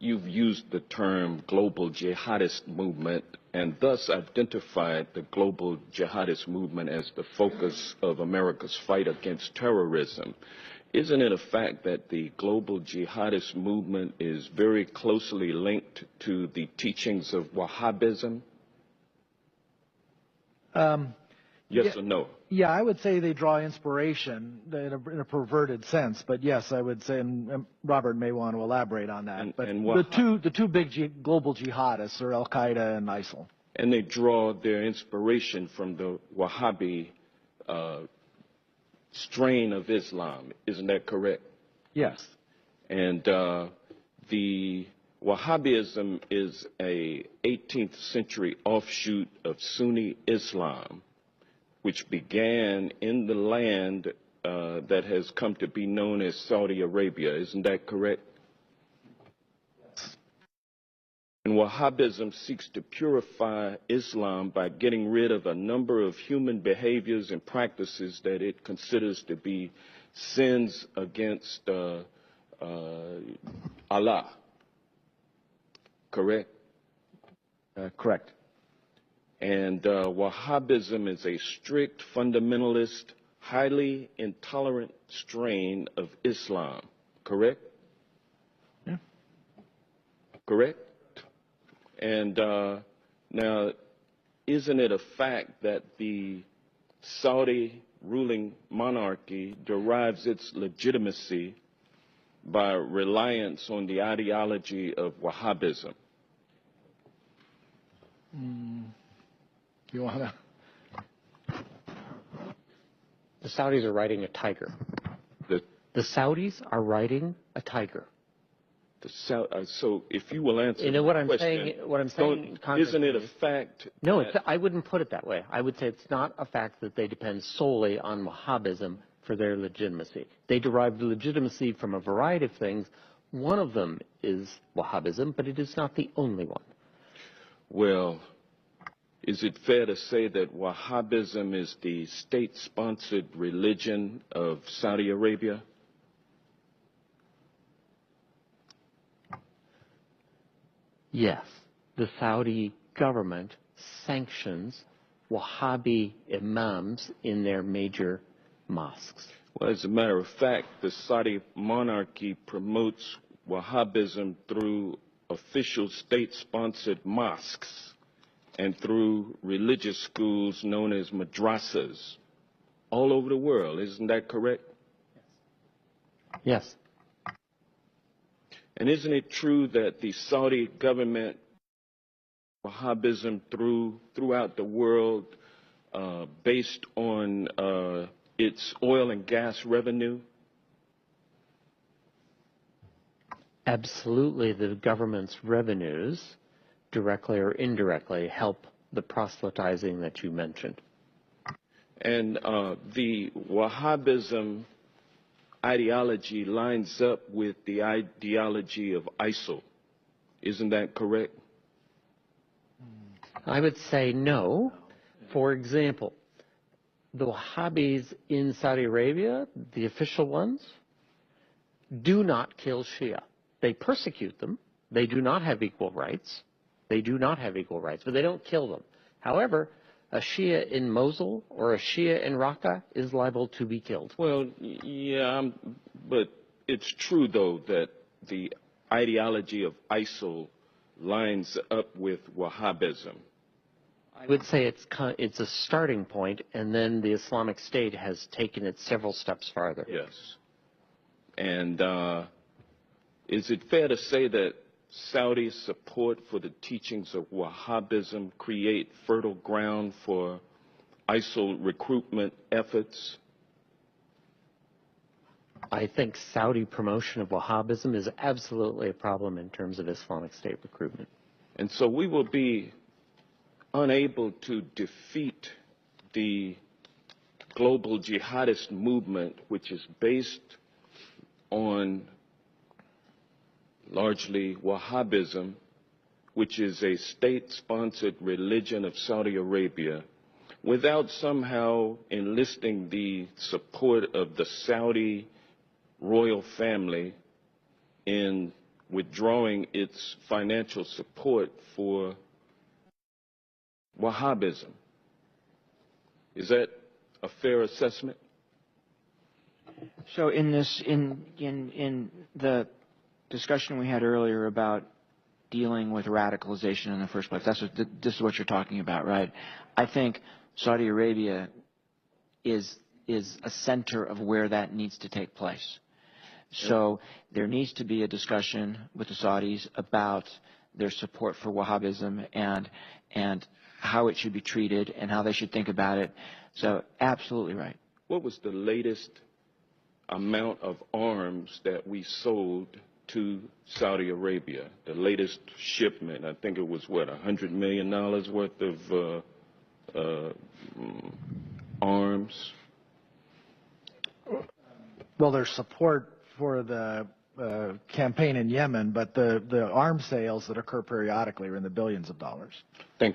you've used the term global jihadist movement and thus identified the global jihadist movement as the focus of America's fight against terrorism. Isn't it a fact that the global jihadist movement is very closely linked to the teachings of Wahhabism? Yes or no? Yeah, I would say they draw inspiration in a perverted sense, but yes, I would say, and Robert may want to elaborate on that. But the two big global jihadists are Al Qaeda and ISIL. And they draw their inspiration from the Wahhabi strain of Islam, isn't that correct? Yes. And the Wahhabism is a 18th century offshoot of Sunni Islam, which began in the land that has come to be known as Saudi Arabia. Isn't that correct? Yes. And Wahhabism seeks to purify Islam by getting rid of a number of human behaviors and practices that it considers to be sins against Allah. Correct? Correct. And Wahhabism is a strict, fundamentalist, highly intolerant strain of Islam. Correct? Yeah. Correct? And now, isn't it a fact that the Saudi ruling monarchy derives its legitimacy by reliance on the ideology of Wahhabism? You want to? The Saudis are riding a tiger. The Saudis are riding a tiger. So if you will answer, you know what I'm question, saying. What I'm saying. Isn't it a fact? No, I wouldn't put it that way. I would say it's not a fact that they depend solely on Wahhabism for their legitimacy. They derive legitimacy from a variety of things. One of them is Wahhabism, but it is not the only one. Well, is it fair to say that Wahhabism is the state-sponsored religion of Saudi Arabia? Yes. The Saudi government sanctions Wahhabi imams in their major mosques. Well, as a matter of fact, the Saudi monarchy promotes Wahhabism through official state-sponsored mosques and through religious schools known as madrasas all over the world. Isn't that correct? Yes. And isn't it true that the Saudi government Wahhabism throughout the world based on its oil and gas revenue? Absolutely, the government's revenues, directly or indirectly, help the proselytizing that you mentioned. And the Wahhabism ideology lines up with the ideology of ISIL. Isn't that correct? I would say no. For example, the Wahhabis in Saudi Arabia, the official ones, do not kill Shia. They persecute them. They do not have equal rights. They do not have equal rights, but they don't kill them. However, a Shia in Mosul or a Shia in Raqqa is liable to be killed. Well, yeah, but it's true, though, that the ideology of ISIL lines up with Wahhabism. I would say it's a starting point, and then the Islamic State has taken it several steps farther. Yes. And is it fair to say that Saudi support for the teachings of Wahhabism create fertile ground for ISIL recruitment efforts? I think Saudi promotion of Wahhabism is absolutely a problem in terms of Islamic State recruitment. And so we will be unable to defeat the global jihadist movement, which is based on largely Wahhabism, which is a state-sponsored religion of Saudi Arabia, without somehow enlisting the support of the Saudi royal family in withdrawing its financial support for Wahhabism. Is that a fair assessment? So in the discussion we had earlier about dealing with radicalization in the first place, this is what you're talking about, right? I think Saudi Arabia is a center of where that needs to take place. So there needs to be a discussion with the Saudis about their support for Wahhabism and how it should be treated and how they should think about it. So absolutely right. What was the latest amount of arms that we sold to Saudi Arabia? The latest shipment, I think it was, what, $100 million worth of arms? Well, there's support for the campaign in Yemen, but the arms sales that occur periodically are in the billions of dollars.